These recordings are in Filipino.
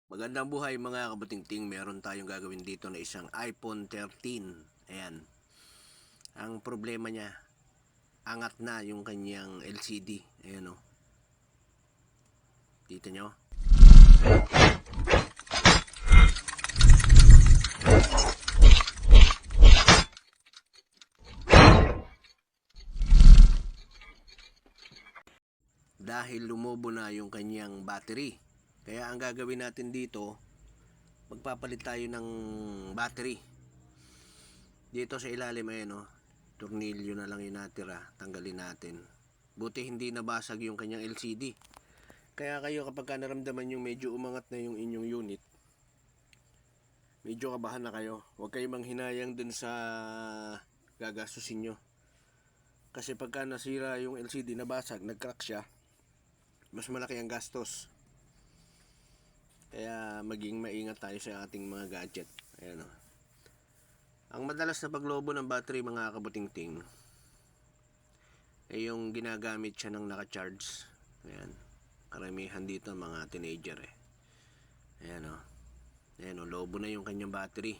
Magandang buhay mga kabutingting, meron tayong gagawin dito na isang iPhone 13. Ayan. Ang problema niya, angat na yung kanyang LCD. Ayan o. Dito nyo. Dahil lumobo na yung kanyang battery. Kaya ang gagawin natin dito, magpapalit tayo ng battery. Dito sa ilalim ayan o, tornilyo na lang yung natira, tanggalin natin. Buti hindi nabasag yung kanyang LCD. Kaya kayo kapag naramdaman yung medyo umangat na yung inyong unit, medyo kabahan na kayo. Huwag kayong manghinayang dun sa gagastusin nyo. Kasi pagka nasira yung LCD, nabasag, nag-crack siya, mas malaki ang gastos. Kaya maging maingat tayo sa ating mga gadget. Ayan o. Ang madalas na paglobo ng battery mga kabutingting ay yung ginagamit siya ng naka-charge. Ayan. Karamihan dito mga teenager eh. Ayan o. Ayan o, lobo na yung kanyang battery.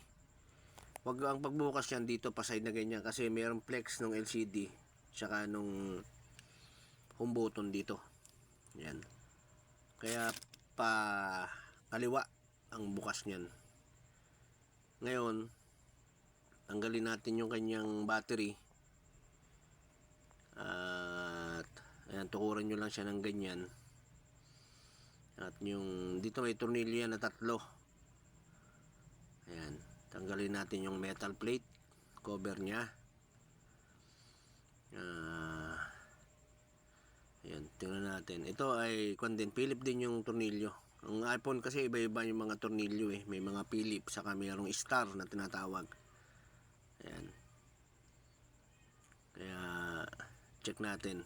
Huwag ang pagbukas yan dito paside na ganyan kasi mayroong flex ng LCD tsaka nung home button dito. Ayan. Kaya pa kaliwa ang bukas niyan. Ngayon, tanggalin natin yung kanyang battery. At ayan, tukuran nyo lang siya ng ganyan. At yung dito may tornilyo yan na 3. Ayan, tanggalin natin yung metal plate cover nya. Ayan, tingnan natin. Ito ay Philip din yung tornilyo. Ang iPhone kasi iba-iba yung mga tornilyo eh. May mga Philip, saka mayroong star na tinatawag. Ayan. Kaya check natin.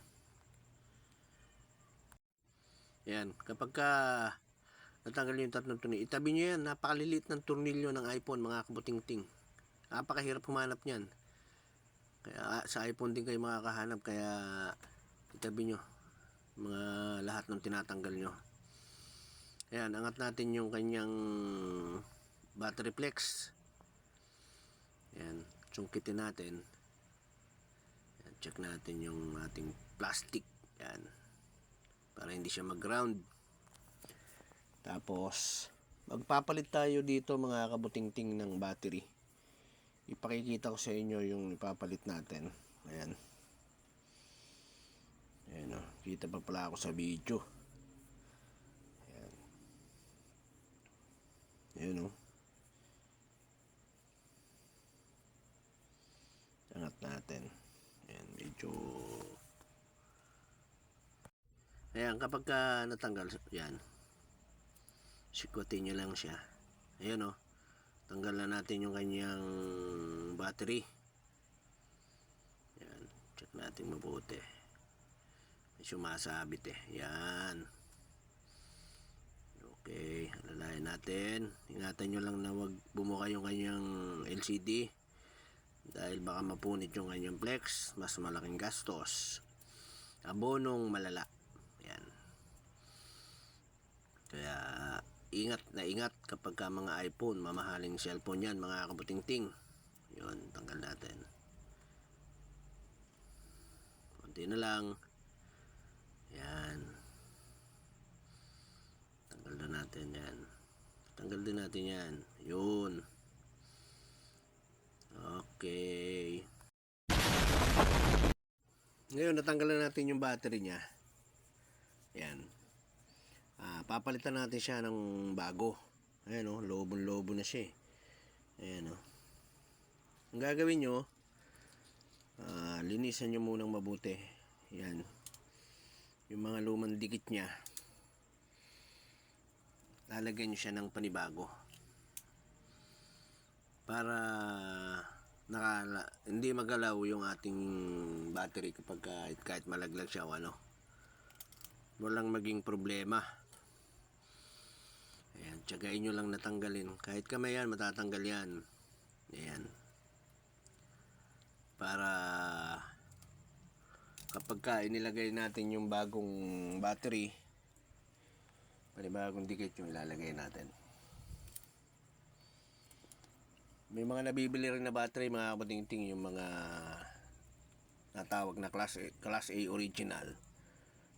Ayan, kapag natanggal yung 3 tornilyo, itabi nyo yan. Napakaliliit ng tornilyo ng iPhone mga kabutingting. Napakahirap humanap yan. Kaya sa iPhone din kayo makakahanap. Kaya itabi nyo mga lahat ng tinatanggal nyo. Ayan, angat natin yung kanyang battery flex. Ayan, sungkitin natin. Ayan, check natin yung ating plastic. Ayan, para hindi siya mag-ground. Tapos magpapalit tayo dito mga kabutingting ng battery. Ipakikita ko sa inyo yung ipapalit natin. Ayan. Ayan o, kita pa pala ako sa video. Ayan. Ayan o. Angat natin. Ayan, medyo. Ayan, kapag natanggal, yan. Sikutin nyo lang siya. Ayan o. Tanggal na natin yung kanyang battery. Ayan, check natin mabuti. May sumasabit eh. Yan. Okay, alalayan natin. Ingatan nyo lang na wag bumuka yung kanyang LCD. Dahil baka mapunit yung kanyang flex. Mas malaking gastos. Abonong malala. Yan. Kaya ingat na ingat kapag mga iPhone. Mamahaling cellphone yan mga kabutingting. Yun, tanggal natin. Konti na lang. Yan. Tanggal na natin yan. Tanggal din natin yan. Yun. Okay. Ngayon, natanggal na natin yung battery niya. Yan. Papalitan natin siya ng bago. Ayan o, lobon-lobo na siya eh. Ayan o. Ang gagawin nyo, linisan nyo munang mabuti. Yan. Yung mga lumang dikit niya, lalagyan nyo siya ng panibago. Para hindi magalaw yung ating battery kapag kahit malaglag siya o ano. Walang maging problema. Ayan, tiyagain nyo lang natanggalin. Kahit kamay yan, matatanggal yan. Ayan. Para kapag inilagay natin yung bagong battery, panibagong dikit yung ilalagay natin. May mga nabibili rin na battery mga kabutingting, yung mga natawag na class A original.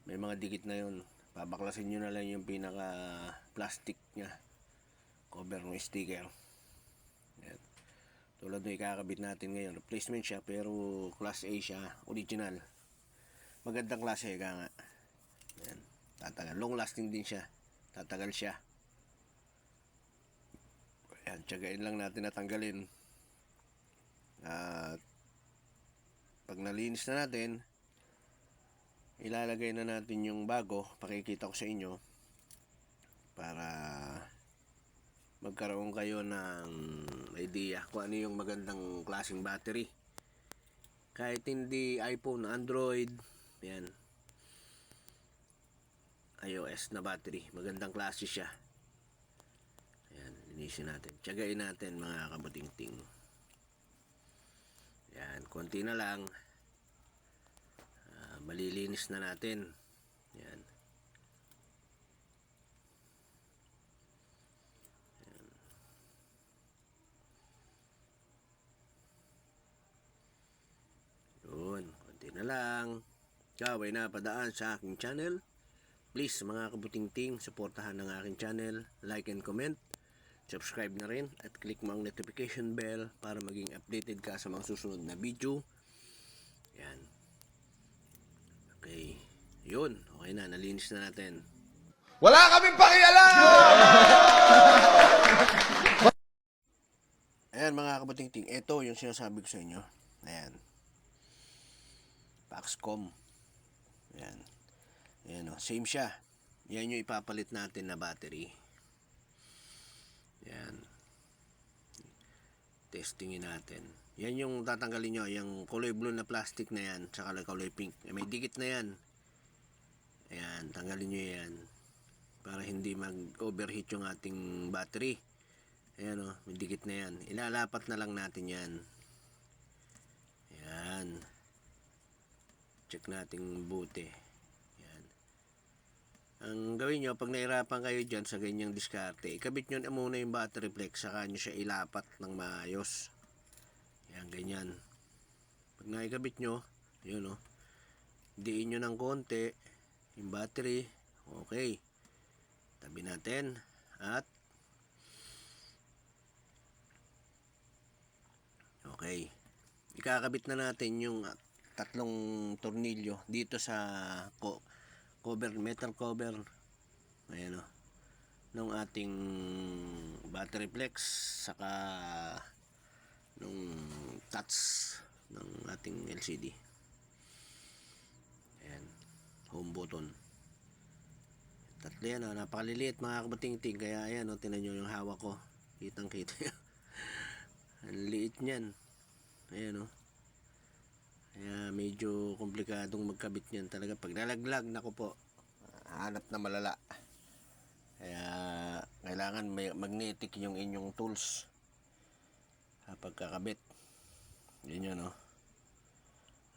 May mga dikit na yun. Babaklasin nyo na lang yung pinaka plastic nya, cover ng sticker. Yan. Tulad ng ikakabit natin ngayon, replacement siya pero class A siya, original. Magandang klase ka nga. Yan. Tatagal, long lasting din siya, tatagal siya. Yan, tiyagain lang natin na tanggalin. At pag nalinis na natin, ilalagay na natin yung bago. Pakikita ko sa inyo para magkaroon kayo ng idea kung ano yung magandang klaseng battery. Kahit hindi iPhone, Android, yan, iOS na battery, magandang klase siya. Yan, linisin natin, tiyagain natin mga kabutingting. Yan, konti na lang, malilinis na natin. Yan. Yan. Yun, konti na lang. Ikaw ay napadaan sa aking channel, please mga kabutingting, suportahan ng aking channel, like and comment, subscribe na rin at click mo ang notification bell para maging updated ka sa mga susunod na video. Yan. Okay. Yun. Okay na. Nalinis na natin. Wala kaming pakialam! Ayan mga kabutingting. Ito yung sinasabi ko sa inyo. Ayan. Paxcom. Ayan. Ayan o. Same siya. Yan yung ipapalit natin na battery. Ayan. Testingin natin. Yan yung tatanggalin nyo. Yung kulay blue na plastic na yan. Tsaka kulay pink. May dikit na yan. Ayan. Tanggalin nyo yan. Para hindi mag-overheat yung ating battery. Ayan o. May dikit na yan. Ilalapat na lang natin yan. Ayan. Check natin buti. Ayan. Ang gawin nyo, pag nahirapan kayo dyan sa ganyang diskarte, ikabit nyo na muna yung battery flex. Saka nyo siya ilapat ng maayos. Yan, ganyan. Pag naikabit nyo, yun o. Diin nyo ng konti yung battery. Okay. Tabi natin. At okay. Ikakabit na natin yung tatlong tornilyo dito sa cover, metal cover. Ayan o. Ng ating battery flex. Saka nung touch ng ating LCD. Ayan, home button. Tatlo yan, napakaliliit mga kabutingting. Kaya ayan o, tinan nyo yung hawak ko, kitang kita yun. Ang liit nyan. Ayan o. Kaya medyo komplikadong magkabit nyan talaga. Pag nalaglag, naku po, hanap na malala. Kaya kailangan may magnetic yung inyong tools pagkakabit. Yan yun, no?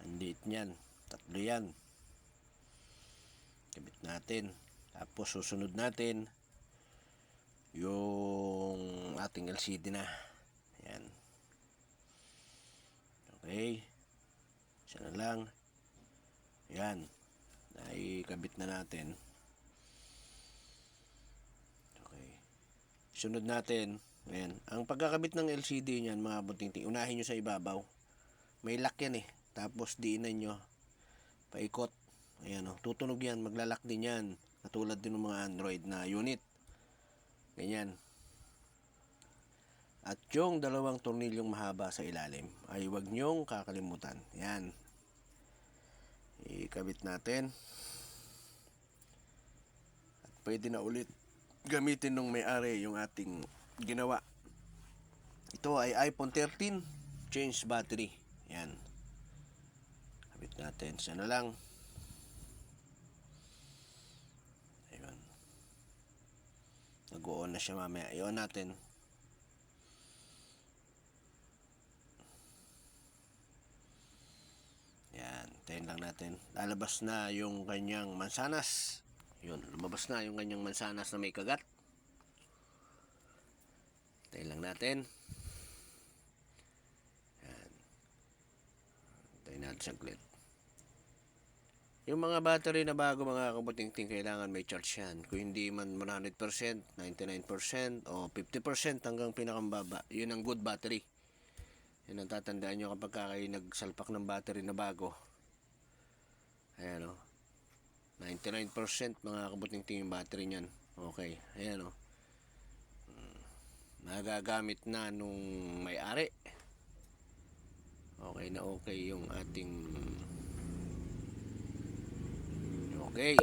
Ang liit nyan. Tatlo yan. Kabit natin. Tapos susunod natin yung ating LCD na. Yan. Okay. Isa na lang. Yan. Naikabit na natin. Okay. Sunod natin. Ayan. Ang pagkakabit ng LCD niyan mga kabutingting, unahin nyo sa ibabaw. May lock yan eh. Tapos diinan nyo. Paikot. Ayan o. Tutunog yan. Maglalak din yan. Katulad din ng mga Android na unit. Ganyan. At yung dalawang tornilyong mahaba sa ilalim ay huwag nyong kakalimutan. Yan. Ikabit natin. At pwede na ulit gamitin nung may-ari yung ating ginawa. Ito ay iPhone 13 change battery. Yan. Kabit natin. Sana lang. Ayun. Nag-o-on na siya mamaya. I-on natin. Yan. Tayin lang natin. Lalabas na yung kanyang mansanas. Yun. Lumabas na yung kanyang mansanas na may kagat. Tayin lang natin. natin saglit. Yung mga battery na bago mga kabuting-ting, kailangan may charge yan. Kung hindi man 100%, 99% o 50% hanggang pinakambaba, yun ang good battery. Yan ang tatandaan nyo kapag kayo nagsalpak ng battery na bago. Ayan o. 99% mga kabuting-ting yung battery nyan. Okay, ayan o. Nagagamit na nung may-ari. Okay na okay yung ating... Okay.